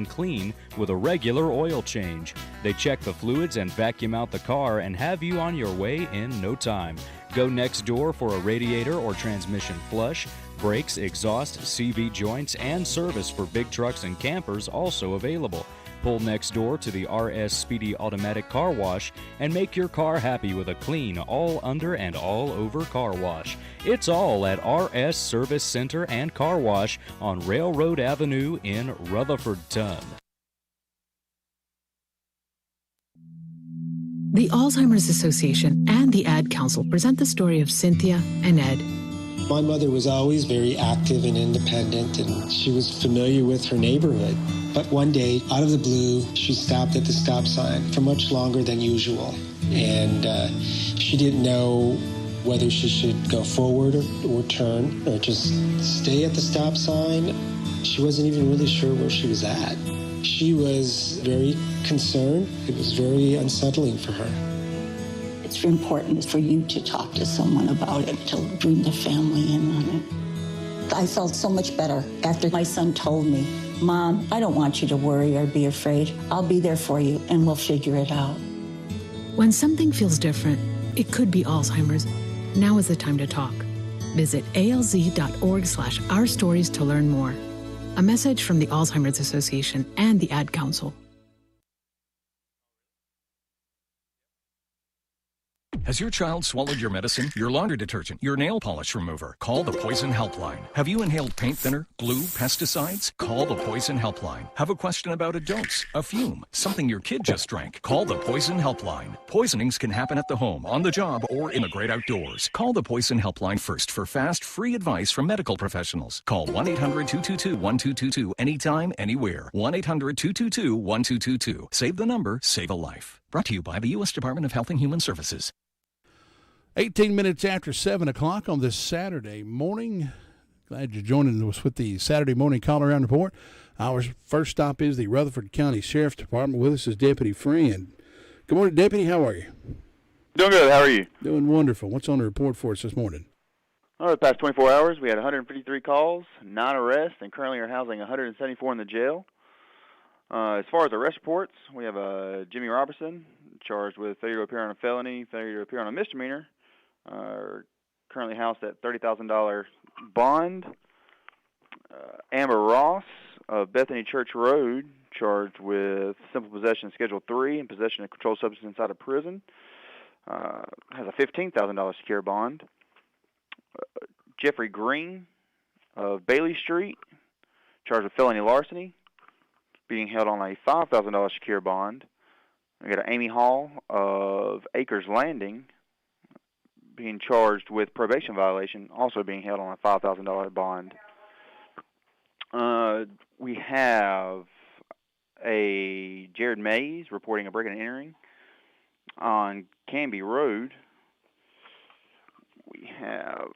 and clean with a regular oil change. They check the fluids and vacuum out the car and have you on your way in no time. Go next door for a radiator or transmission flush, brakes, exhaust, CV joints, and service for big trucks and campers also available. Pull next door to the RS Speedy Automatic Car Wash and make your car happy with a clean, all under and all over car wash. It's all at RS Service Center and Car Wash on Railroad Avenue in Rutherfordton. The Alzheimer's Association and the Ad Council present the story of Cynthia and Ed. My mother was always very active and independent, and she was familiar with her neighborhood. But one day, out of the blue, she stopped at the stop sign for much longer than usual. And she didn't know whether she should go forward or turn or just stay at the stop sign. She wasn't even really sure where she was at. She was very concerned. It was very unsettling for her. It's important for you to talk to someone about it, to bring the family in on it. I felt so much better after my son told me, Mom, I don't want you to worry or be afraid. I'll be there for you and we'll figure it out. When something feels different, it could be Alzheimer's. Now is the time to talk. Visit alz.org/ourstories to learn more. A message from the Alzheimer's Association and the Ad Council. Has your child swallowed your medicine, your laundry detergent, your nail polish remover? Call the Poison Helpline. Have you inhaled paint thinner, glue, pesticides? Call the Poison Helpline. Have a question about a dose, a fume, something your kid just drank? Call the Poison Helpline. Poisonings can happen at the home, on the job, or in the great outdoors. Call the Poison Helpline first for fast, free advice from medical professionals. Call 1-800-222-1222 anytime, anywhere. 1-800-222-1222. Save the number, save a life. Brought to you by the U.S. Department of Health and Human Services. 18 minutes after 7 o'clock on this Saturday morning. Glad you're joining us with the Saturday Morning Call Around Report. Our first stop is the Rutherford County Sheriff's Department. With us is Deputy Friend. Good morning, Deputy. How are you? Doing good. How are you? Doing wonderful. What's on the report for us this morning? Over the past 24 hours, we had 153 calls, 9 arrests, and currently are housing 174 in the jail. As far as arrest reports, we have Jimmy Robertson, charged with failure to appear on a felony, failure to appear on a misdemeanor, currently housed at $30,000 bond. Amber Ross of Bethany Church Road, charged with simple possession Schedule 3 and possession of controlled substance inside a prison, has a $15,000 secure bond. Jeffrey Green of Bailey Street, charged with felony larceny, being held on a $5,000 secure bond. We got Amy Hall of Acres Landing, being charged with probation violation, also being held on a $5,000 bond. We have a Jared Mays reporting a break and entering on Canby Road. We have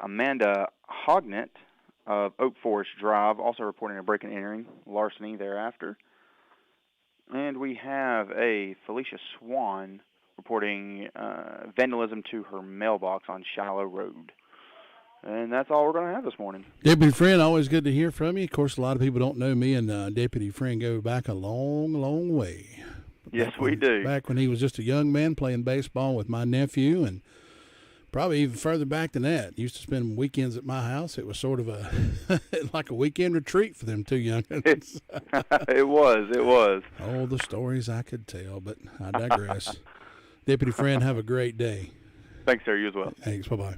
Amanda Hognett of Oak Forest Drive, also reporting a break and entering, larceny thereafter. And we have a Felicia Swan reporting vandalism to her mailbox on Shiloh Road. And that's all we're going to have this morning. Deputy Friend, always good to hear from you. Of course, a lot of people don't know me and Deputy Friend go back a long, long way. Yes, we do. Back when he was just a young man playing baseball with my nephew, and probably even further back than that. Used to spend weekends at my house. It was sort of like a weekend retreat for them two youngins. It was. All the stories I could tell, but I digress. Deputy Friend, have a great day. Thanks, sir. You as well. Thanks. Bye-bye.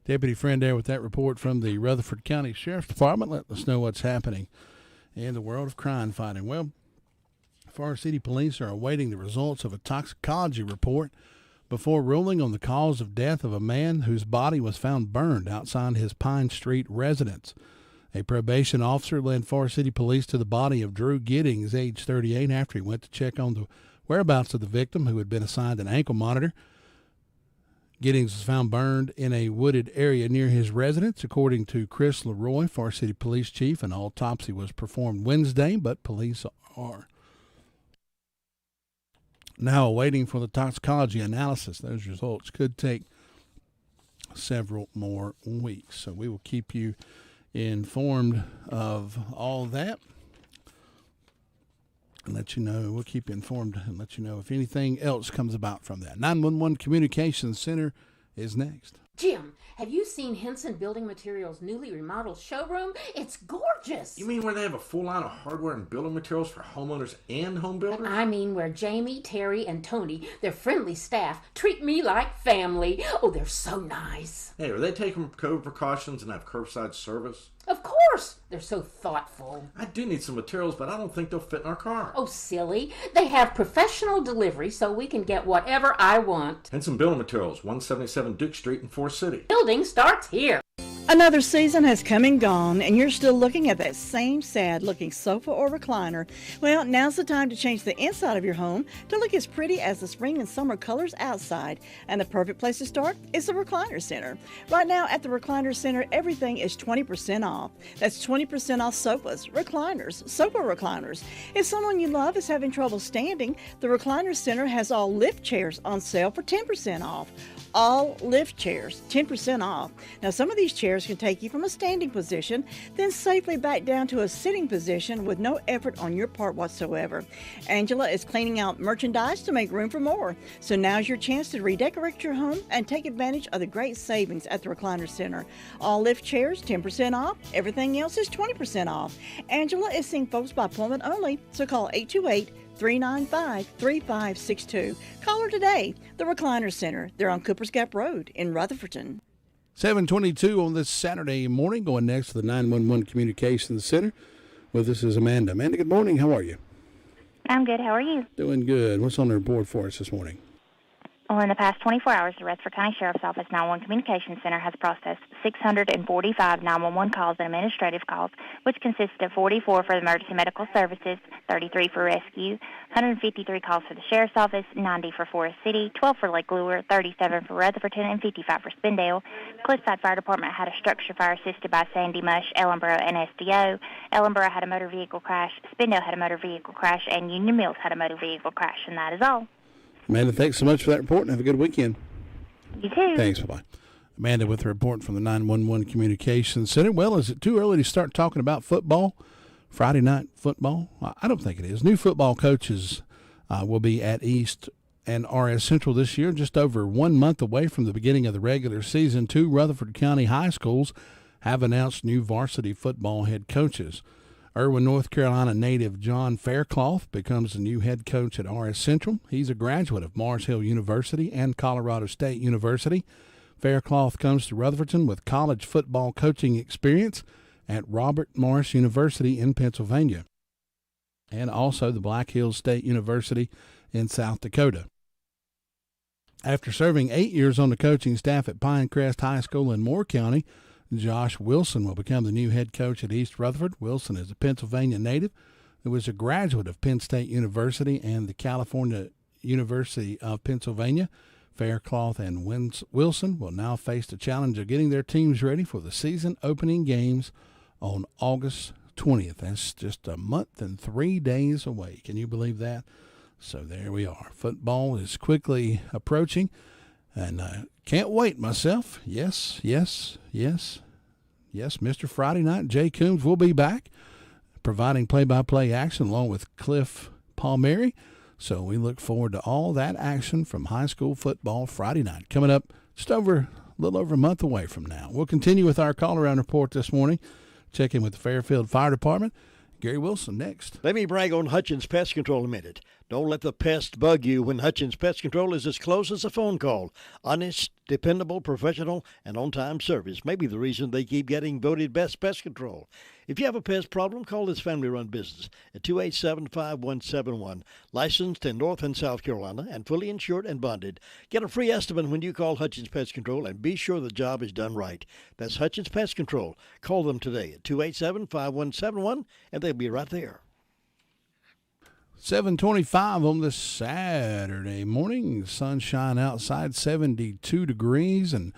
Deputy Friend there with that report from the Rutherford County Sheriff's Department. Let us know what's happening in the world of crime fighting. Well, Forest City Police are awaiting the results of a toxicology report before ruling on the cause of death of a man whose body was found burned outside his Pine Street residence. A probation officer led Forest City Police to the body of Drew Giddings, age 38, after he went to check on the whereabouts of the victim, who had been assigned an ankle monitor. Giddings was found burned in a wooded area near his residence, according to Chris Leroy, Forest City Police Chief. An autopsy was performed Wednesday, but police are now waiting for the toxicology analysis. Those results could take several more weeks, so we will keep you informed of all that. And let you know, we'll keep you informed and let you know if anything else comes about from that. 911 Communications Center is next. Jim, have you seen Henson Building Materials' newly remodeled showroom? It's gorgeous. You mean where they have a full line of hardware and building materials for homeowners and home builders? I mean where Jamie, Terry, and Tony, their friendly staff, treat me like family. Oh, they're so nice. Hey, are they taking COVID precautions and have curbside service? Of course. They're so thoughtful. I do need some materials, but I don't think they'll fit in our car. Oh, silly. They have professional delivery so we can get whatever I want. Henson Building Materials, 177 Duke Street in Forest City. Building starts here. Another season has come and gone, and you're still looking at that same sad-looking sofa or recliner. Well, now's the time to change the inside of your home to look as pretty as the spring and summer colors outside. And the perfect place to start is the Recliner Center. Right now at the Recliner Center, everything is 20% off. That's 20% off sofas, recliners, sofa recliners. If someone you love is having trouble standing, the Recliner Center has all lift chairs on sale for 10% off. All lift chairs, 10% off. Now, some of these chairs can take you from a standing position, then safely back down to a sitting position with no effort on your part whatsoever. Angela is cleaning out merchandise to make room for more. So now's your chance to redecorate your home and take advantage of the great savings at the Recliner Center. All lift chairs, 10% off. Everything else is 20% off. Angela is seeing folks by appointment only, so call 828-395-3562. Call her today. The Recliner Center. They're on Cooper's Gap Road in Rutherfordton. 7:22 on this Saturday morning. Going next to the 911 Communications Center. With us is Amanda. Amanda, good morning. How are you? I'm good. How are you? Doing good. What's on the report for us this morning? Well, in the past 24 hours, the Rutherford County Sheriff's Office 911 Communications Center has processed 645 911 calls and administrative calls, which consisted of 44 for the emergency medical services, 33 for rescue, 153 calls for the Sheriff's Office, 90 for Forest City, 12 for Lake Lure, 37 for Rutherfordton, and 55 for Spindale. Cliffside Fire Department had a structure fire assisted by Sandy Mush, Ellenboro, and SDO. Ellenboro had a motor vehicle crash, Spindale had a motor vehicle crash, and Union Mills had a motor vehicle crash, and that is all. Amanda, thanks so much for that report, and have a good weekend. You too. Thanks. Bye-bye. Amanda with a report from the 911 Communications Center. Well, is it too early to start talking about football, Friday night football? I don't think it is. New football coaches will be at East and RS Central this year, just over 1 month away from the beginning of the regular season. 2 Rutherford County high schools have announced new varsity football head coaches. Irwin, North Carolina native John Faircloth becomes the new head coach at RS Central. He's a graduate of Mars Hill University and Colorado State University. Faircloth comes to Rutherfordton with college football coaching experience at Robert Morris University in Pennsylvania and also the Black Hills State University in South Dakota. After serving 8 years on the coaching staff at Pinecrest High School in Moore County, Josh Wilson will become the new head coach at East Rutherford. Wilson is a Pennsylvania native who was a graduate of Penn State University and the California University of Pennsylvania. Faircloth and Wilson will now face the challenge of getting their teams ready for the season opening games on August 20th. That's just a month and 3 days away. Can you believe that? So there we are. Football is quickly approaching. And can't wait myself. Yes, Mr. Friday Night. Jay Coombs will be back providing play-by-play action along with Cliff Palmieri. So we look forward to all that action from high school football Friday night. Coming up just a little over a month away from now. We'll continue with our call-around report this morning. Check in with the Fairfield Fire Department. Gary Wilson next. Let me brag on Hutchins Pest Control a minute. Don't let the pest bug you when Hutchins Pest Control is as close as a phone call. Honest, dependable, professional, and on-time service may be the reason they keep getting voted best pest control. If you have a pest problem, call this family-run business at 287-5171. Licensed in North and South Carolina and fully insured and bonded. Get a free estimate when you call Hutchins Pest Control and be sure the job is done right. That's Hutchins Pest Control. Call them today at 287-5171 and they'll be right there. 7:25 on this Saturday morning. Sunshine outside, 72 degrees, and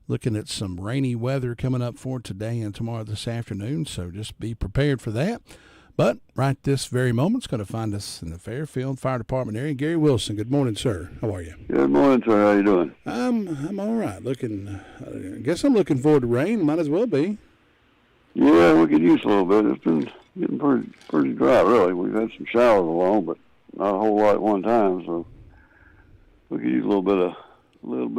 looking at some rainy weather coming up for today and tomorrow this afternoon, so just be prepared for that. But right this very moment, it's going to find us in the Fairfield Fire Department area. Gary Wilson, good morning, sir. How are you? Good morning, sir. How you doing? I'm all right. I guess I'm looking forward to rain. Might as well be. Yeah, we could use a little bit. It's been getting pretty dry, really. We've had some showers along, but not a whole lot at one time. So we could use a little bit of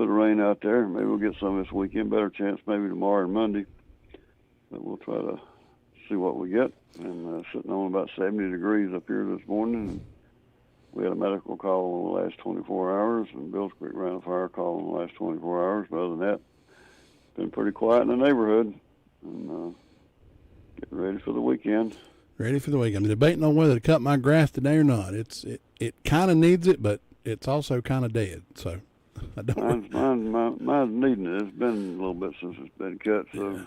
rain out there. Maybe we'll get some this weekend. Better chance maybe tomorrow and Monday. But we'll try to see what we get. And sitting on about 70 degrees up here this morning. And we had a medical call in the last 24 hours, and Bills Creek ran a fire call in the last 24 hours. But other than that, it's been pretty quiet in the neighborhood. And getting ready for the weekend. Ready for the weekend. I'm debating on whether to cut my grass today or not. It kind of needs it, but it's also kind of dead. So I don't. Mine's needing it. It's been a little bit since it's been cut, so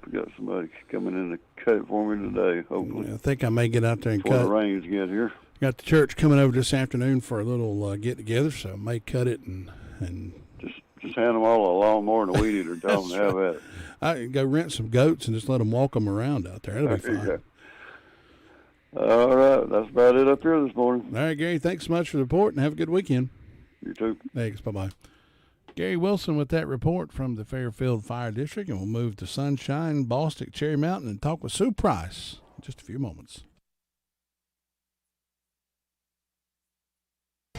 we got somebody coming in to cut it for me today. Hopefully, I think I may get out there and before cut. the rains get here. Got the church coming over this afternoon for a little get together, so I may cut it and just hand them all a lawnmower and a weed eater. Tell them to have at it. I can go rent some goats and just let them walk them around out there. That'll be fun. All right, that's about it up here this morning. All right, Gary, thanks so much for the report, and have a good weekend. You too. Thanks. Bye-bye. Gary Wilson with that report from the Fairfield Fire District, and we'll move to Sunshine, Bostic, Cherry Mountain, and talk with Sue Price in just a few moments.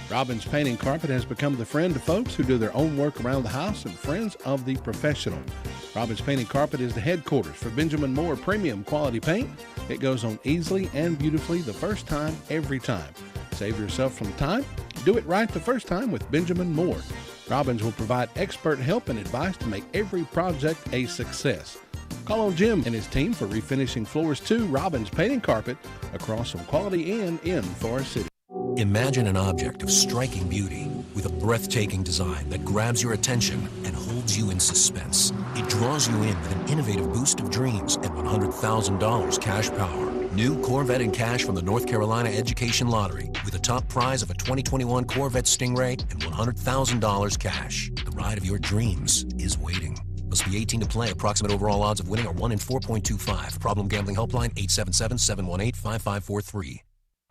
Robbins Painting Carpet has become the friend of folks who do their own work around the house and friends of the professional. Robbins Painting Carpet is the headquarters for Benjamin Moore Premium Quality Paint. It goes on easily and beautifully the first time, every time. Save yourself some time. Do it right the first time with Benjamin Moore. Robbins will provide expert help and advice to make every project a success. Call on Jim and his team for refinishing floors to Robbins Painting Carpet across from Quality Inn in Forest City. Imagine an object of striking beauty with a breathtaking design that grabs your attention and holds you in suspense. It draws you in with an innovative boost of dreams and $100,000 cash power. New Corvette in cash from the North Carolina Education Lottery with a top prize of a 2021 Corvette Stingray and $100,000 cash. The ride of your dreams is waiting. Must be 18 to play. Approximate overall odds of winning are 1 in 4.25. Problem gambling helpline 877-718-5543.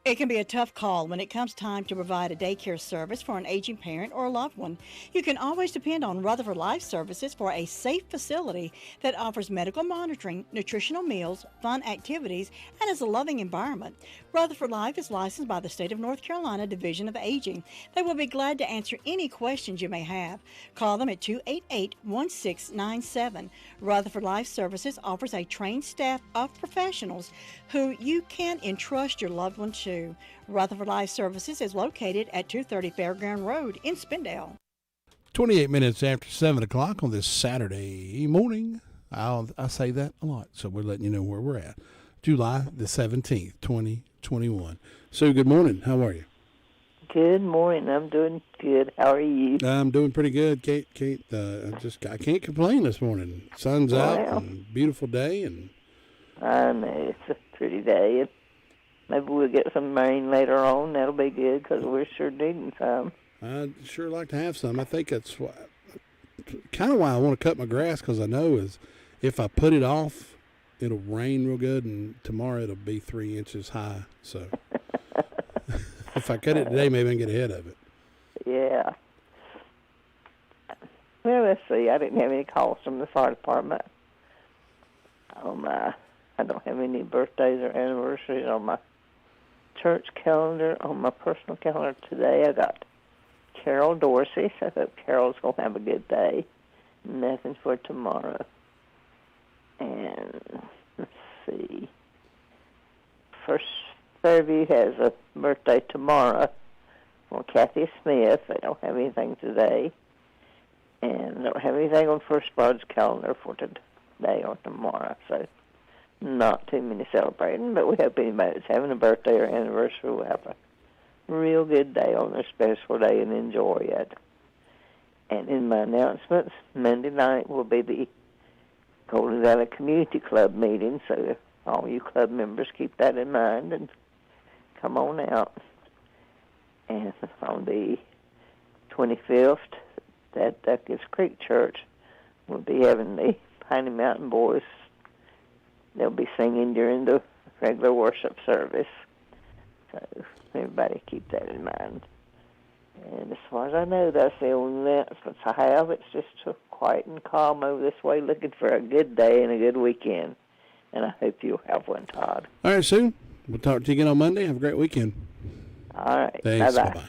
It can be a tough call when it comes time to provide a daycare service for an aging parent or a loved one. You can always depend on Rutherford Life Services for a safe facility that offers medical monitoring, nutritional meals, fun activities, and is a loving environment. Rutherford Life is licensed by the State of North Carolina Division of Aging. They will be glad to answer any questions you may have. Call them at 288-1697. Rutherford Life Services offers a trained staff of professionals who you can entrust your loved one to. Rutherford Life Services is located at 230 Fairground Road in Spindale. 28 minutes after 7 o'clock on this Saturday morning. I say that a lot, so we're letting you know where we're at. July the 17th, 2021. Sue, good morning. How are you? Good morning. I'm doing good. How are you? I'm doing pretty good, Kate. I can't complain this morning. Sun's out, and beautiful day, and I know it's a pretty day. And maybe we'll get some rain later on. That'll be good because we're sure needing some. I'd sure like to have some. I think that's kind of why I want to cut my grass, because I know is if I put it off, it'll rain real good, and tomorrow it'll be 3 inches high. So if I cut it today, maybe I can get ahead of it. Yeah. Well, let's see. I didn't have any calls from the fire department. I don't have any birthdays or anniversaries on my church calendar. On my personal calendar today, I got Carol Dorsey. So I hope Carol's going to have a good day. Nothing for tomorrow. And let's see. First Fairview has a birthday tomorrow. Well, Kathy Smith. They don't have anything today. And don't have anything on First Bud's calendar for today or tomorrow. So not too many celebrating, but we hope anybody that's having a birthday or anniversary will have a real good day on their special day and enjoy it. And in my announcements, Monday night will be the Golden Valley Community Club meeting, so all you club members keep that in mind and come on out. And on the 25th, at Ducky's Creek Church, we'll be having the Piney Mountain Boys. They'll be singing during the regular worship service. So everybody keep that in mind. And as far as I know, that's the only announcements I have. It's just so quiet and calm over this way, looking for a good day and a good weekend. and I hope you have one, Todd. All right, Sue. We'll talk to you again on Monday. Have a great weekend. All right. Thanks. Bye-bye. Bye-bye.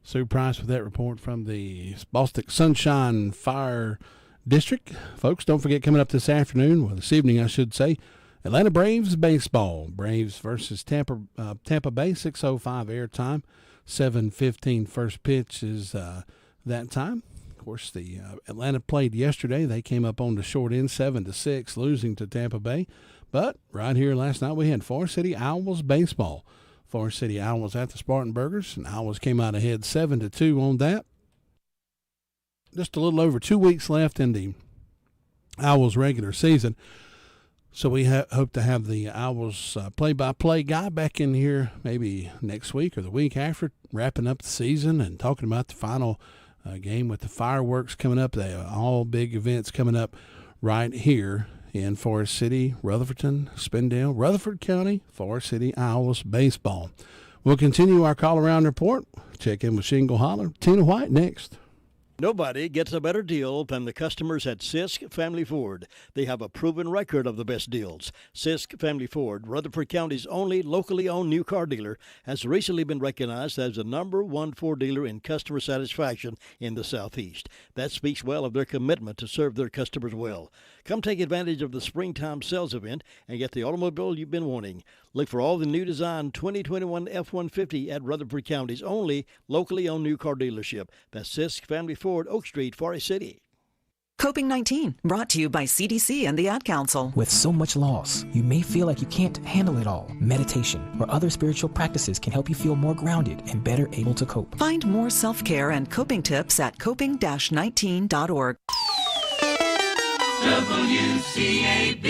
Sue Price with that report from the Bostic Sunshine Fire District. Folks, don't forget, coming up this afternoon, this evening I should say, Atlanta Braves baseball. Braves versus Tampa Bay, 6:05 airtime, 7:15 first pitch is that time. Of course, the Atlanta played yesterday. They came up on the short end, 7-6, losing to Tampa Bay. But right here last night we had Forest City Owls baseball. Forest City Owls at the Spartanburgers, and Owls came out ahead 7-2 on that. Just a little over 2 weeks left in the Owls regular season. So we hope to have the Owls play-by-play guy back in here maybe next week or the week after, wrapping up the season and talking about the final game with the fireworks coming up. They have all big events coming up right here in Forest City, Rutherfordton, Spindale, Rutherford County, Forest City Owls baseball. We'll continue our call-around report. Check in with Shingle Holler. Tina White next. Nobody gets a better deal than the customers at Sisk Family Ford. They have a proven record of the best deals. Sisk Family Ford, Rutherford County's only locally owned new car dealer, has recently been recognized as the #1 Ford dealer in customer satisfaction in the Southeast. That speaks well of their commitment to serve their customers well. Come take advantage of the springtime sales event and get the automobile you've been wanting. Look for all the new design 2021 F-150 at Rutherford County's only locally owned new car dealership. That's Sisk Family Ford, Oak Street, Forest City. Coping-19, brought to you by CDC and the Ad Council. With so much loss, you may feel like you can't handle it all. Meditation or other spiritual practices can help you feel more grounded and better able to cope. Find more self-care and coping tips at coping-19.org. WCAB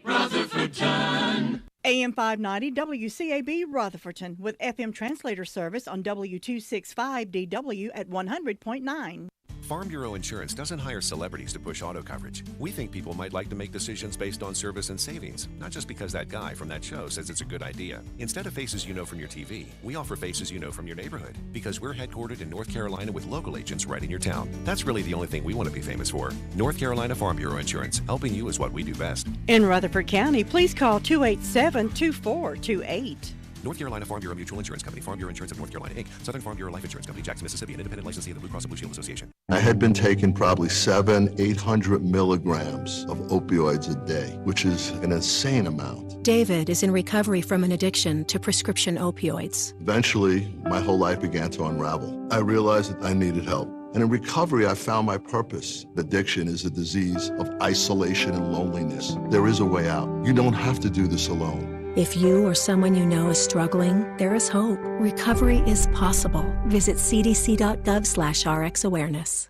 Rutherfordton. AM 590 WCAB Rutherfordton with FM translator service on W265DW at 100.9. Farm Bureau Insurance doesn't hire celebrities to push auto coverage. We think people might like to make decisions based on service and savings, not just because that guy from that show says it's a good idea. Instead of faces you know from your TV, we offer faces you know from your neighborhood, because we're headquartered in North Carolina with local agents right in your town. That's really the only thing we want to be famous for. North Carolina Farm Bureau Insurance. Helping you is what we do best. In Rutherford County, please call 287-2428. North Carolina Farm Bureau Mutual Insurance Company, Farm Bureau Insurance of North Carolina, Inc., Southern Farm Bureau Life Insurance Company, Jackson, Mississippi, an independent licensee of the Blue Cross and Blue Shield Association. I had been taking probably 800 milligrams of opioids a day, which is an insane amount. David is in recovery from an addiction to prescription opioids. Eventually, my whole life began to unravel. I realized that I needed help. And in recovery, I found my purpose. Addiction is a disease of isolation and loneliness. There is a way out. You don't have to do this alone. If you or someone you know is struggling, there is hope. Recovery is possible. Visit cdc.gov/RxAwareness.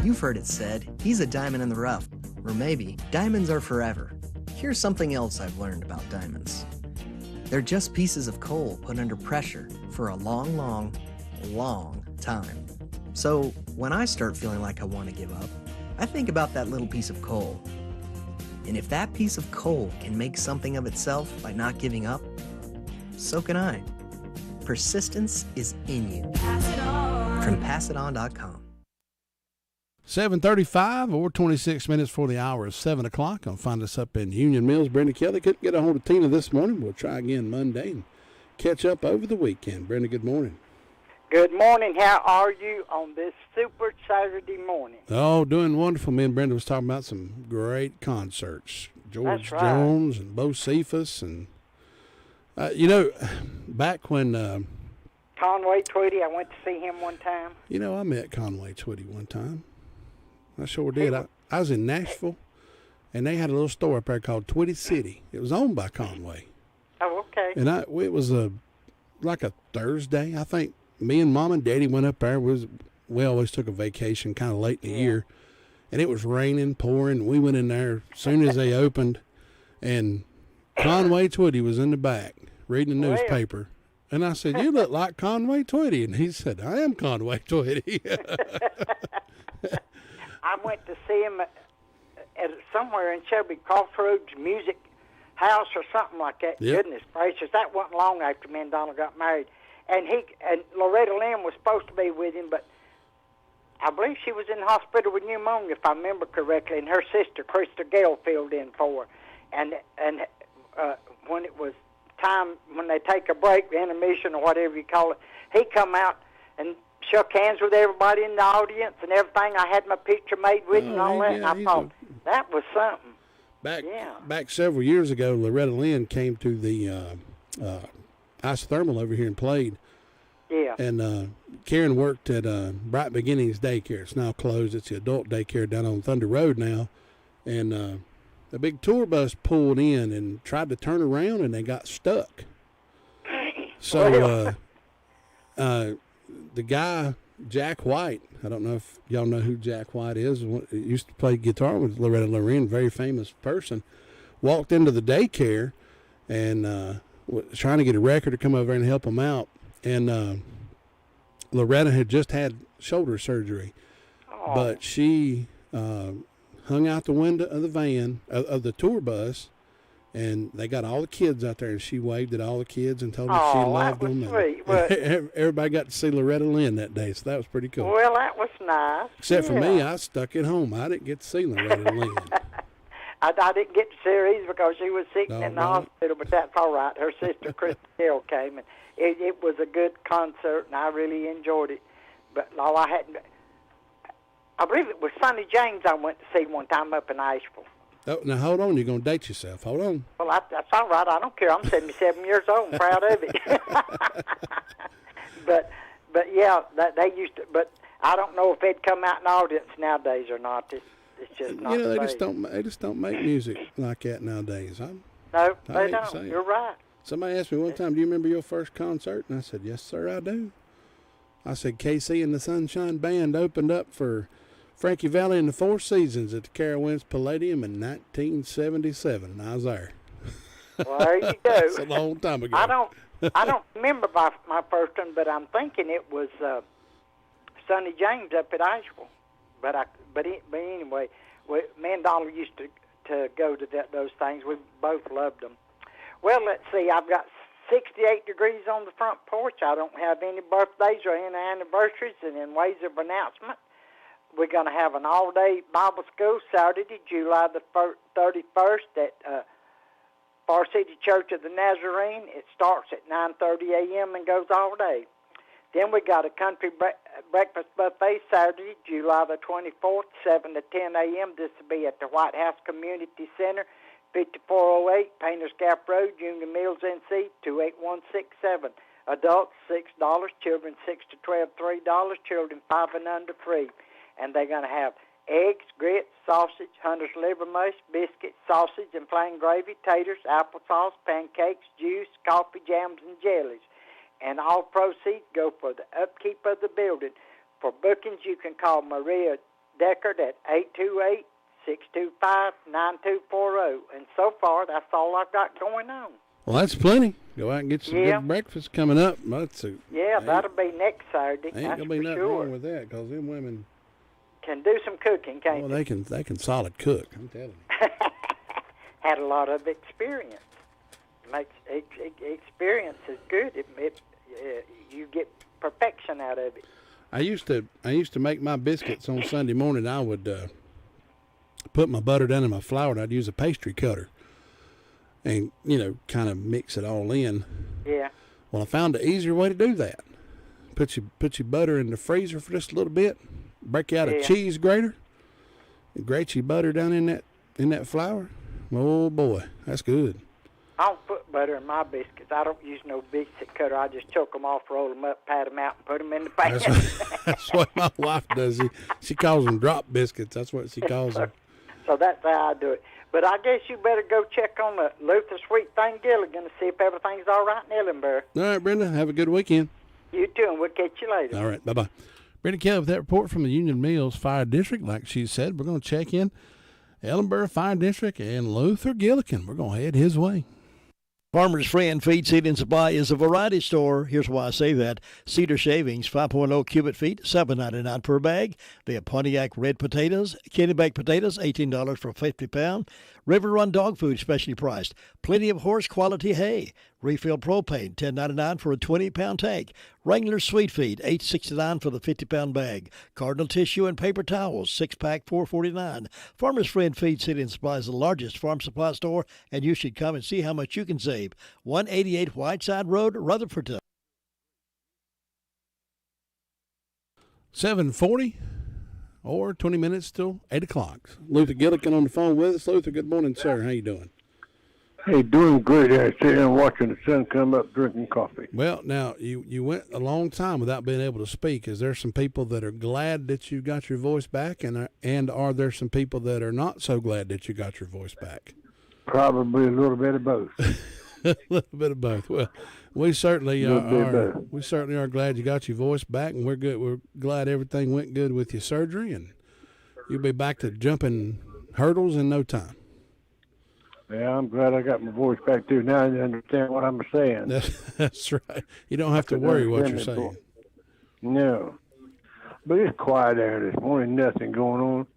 You've heard it said, he's a diamond in the rough. Or maybe, diamonds are forever. Here's something else I've learned about diamonds. They're just pieces of coal put under pressure for a long, long, long time. So when I start feeling like I want to give up, I think about that little piece of coal. And if that piece of coal can make something of itself by not giving up, so can I. Persistence is in you. From PassItOn.com. 7:35 or 26 minutes for the hour of 7 o'clock. I'll find us up in Union Mills. Brenda Kelly couldn't get a hold of Tina this morning. We'll try again Monday and catch up over the weekend. Brenda, good morning. Good morning. How are you on this super Saturday morning? Oh, doing wonderful. Me and Brenda was talking about some great concerts. George Jones and Bo Cephas. And, back when... Conway Twitty, I went to see him one time. I met Conway Twitty one time. I sure did. I was in Nashville, and they had a little store up there called Twitty City. It was owned by Conway. Oh, okay. And it was like a Thursday, I think. Me and Mom and Daddy went up there. We always took a vacation kind of late in the year. And it was raining, pouring. We went in there as soon as they opened. And Conway Twitty was in the back reading the newspaper. And I said, "You look like Conway Twitty." And he said, "I am Conway Twitty." I went to see him at somewhere in Shelby Crossroads Music House or something like that. Yep. Goodness gracious. That wasn't long after me and Donald got married. And Loretta Lynn was supposed to be with him, but I believe she was in the hospital with pneumonia, if I remember correctly, and her sister, Krista Gale, filled in for her. and when it was time, when they take a break, intermission or whatever you call it, he come out and shook hands with everybody in the audience and everything. I had my picture made with him and all that, and I thought that was something. Back several years ago, Loretta Lynn came to the isothermal over here and played. Yeah. And Karen worked at Bright Beginnings Daycare. It's now closed. It's the adult daycare down on Thunder Road now. And a big tour bus pulled in and tried to turn around, and they got stuck. So the guy, Jack White, I don't know if y'all know who Jack White is. He used to play guitar with Loretta Lynn, very famous person. Walked into the daycare and was trying to get a wrecker to come over and help him out. And Loretta had just had shoulder surgery, but she hung out the window of the van, of the tour bus, and they got all the kids out there, and she waved at all the kids and told them she loved them. Sweet. And everybody got to see Loretta Lynn that day, so that was pretty cool. Well, that was nice. Except for me, I was stuck at home. I didn't get to see Loretta Lynn. I didn't get to see her either because she was sick in the hospital, but that's all right. Her sister, Christelle, came, and it was a good concert, and I really enjoyed it. But all I hadn't... I believe it was Sonny James I went to see one time up in Asheville. Oh, now hold on, you're going to date yourself. Hold on. Well, that's all right. I don't care. I'm 77 years old and proud of it. but yeah, they used to. But I don't know if they'd come out in the audience nowadays or not. It's just not. They just don't make music like that nowadays. No, they don't. You're right. Somebody asked me one time, "Do you remember your first concert?" And I said, "Yes, sir, I do." I said, "KC and the Sunshine Band opened up for Frankie Valli and the Four Seasons at the Carowinds Palladium in 1977, and I was there." Well, there you go. That's a long time ago. I don't remember my first one, but I'm thinking it was Sonny James up at Asheville. But anyway, me and Dollar used to go to those things. We both loved them. Well, let's see. I've got 68 degrees on the front porch. I don't have any birthdays or any anniversaries. And in ways of announcement, we're going to have an all-day Bible school Saturday, July the 31st at Far City Church of the Nazarene. It starts at 9:30 a.m. and goes all day. Then we got a country breakfast buffet Saturday, July the 24th, 7 to 10 a.m. This will be at the White House Community Center, 5408 Painters Gap Road, Union Mills, NC, 28167. Adults, $6. Children, 6 to 12, $3. Children 5 and under, free. And they're going to have eggs, grits, sausage, hunter's liver mush, biscuits, sausage and plain gravy, taters, applesauce, pancakes, juice, coffee, jams, and jellies. And all proceeds go for the upkeep of the building. For bookings, you can call Maria Deckard at 828-625-9240. And so far, that's all I've got going on. Well, that's plenty. Go out and get some good breakfast coming up. That'll be next Saturday. Ain't going to be nothing wrong with that because them women can do some cooking, can't they? Well, they can solid cook, I'm telling you. Had a lot of experience. Experience is good. You get perfection out of it. I used to make my biscuits on Sunday morning. I would put my butter down in my flour, and I'd use a pastry cutter and, kind of mix it all in. Yeah. Well, I found an easier way to do that. Put your butter in the freezer for just a little bit. Break out a cheese grater and grate your butter down in that flour. Oh boy, that's good. I don't put butter in my biscuits. I don't use no biscuit cutter. I just choke them off, roll them up, pat them out, and put them in the pan. That's what my wife does. She calls them drop biscuits. That's what she calls them. So that's how I do it. But I guess you better go check on the Luther Sweet Thing Gilligan to see if everything's all right in Ellenborough. All right, Brenda. Have a good weekend. You too, and we'll catch you later. All right. Bye-bye. Brenda Kelly with that report from the Union Mills Fire District. Like she said, we're going to check in Ellenborough Fire District and Luther Gilligan. We're going to head his way. Farmer's Friend Feed, Seed, and Supply is a variety store. Here's why I say that. Cedar shavings, 5.0 cubic feet, $7.99 per bag. They have Pontiac red potatoes, candy baked potatoes, $18 for a 50-pound. River Run dog food, specially priced. Plenty of horse quality hay. Refill propane, $10.99 for a 20-pound tank. Wrangler sweet feed, $8.69 for the 50-pound bag. Cardinal tissue and paper towels, 6-pack, $4.49. Farmer's Friend Feed, Seed, and Supply is the largest farm supply store, and you should come and see how much you can save. 188 Whiteside Road, Rutherford. 7:40 or 20 minutes till 8 o'clock. Luther Gillikin on the phone with us. Luther, good morning, sir. How you doing? Hey, doing great. I sitting here watching the sun come up, drinking coffee. Well, now, you went a long time without being able to speak. Is there some people that are glad that you got your voice back, and are there some people that are not so glad that you got your voice back? Probably a little bit of both. A little bit of both. Well, we certainly are glad you got your voice back, and we're good. We're glad everything went good with your surgery, and you'll be back to jumping hurdles in no time. Yeah, I'm glad I got my voice back too. Now I understand what I'm saying. That's right. You don't have to worry what you're saying. No. But it's quiet there this morning. Nothing going on.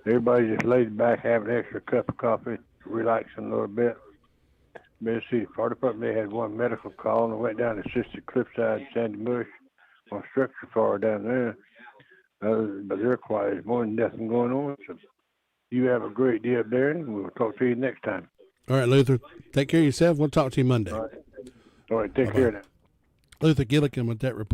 Everybody just laid back, having an extra cup of coffee, relaxing a little bit. Mississippi Fire Department, they had one medical call and went down to Sister Cliffside, Sandy Bush, on structure fire down there. But they're quiet this morning. Nothing going on. So you have a great day up there, and we'll talk to you next time. All right, Luther. Take care of yourself. We'll talk to you Monday. All right, take care now. Luther Gillikin with that report.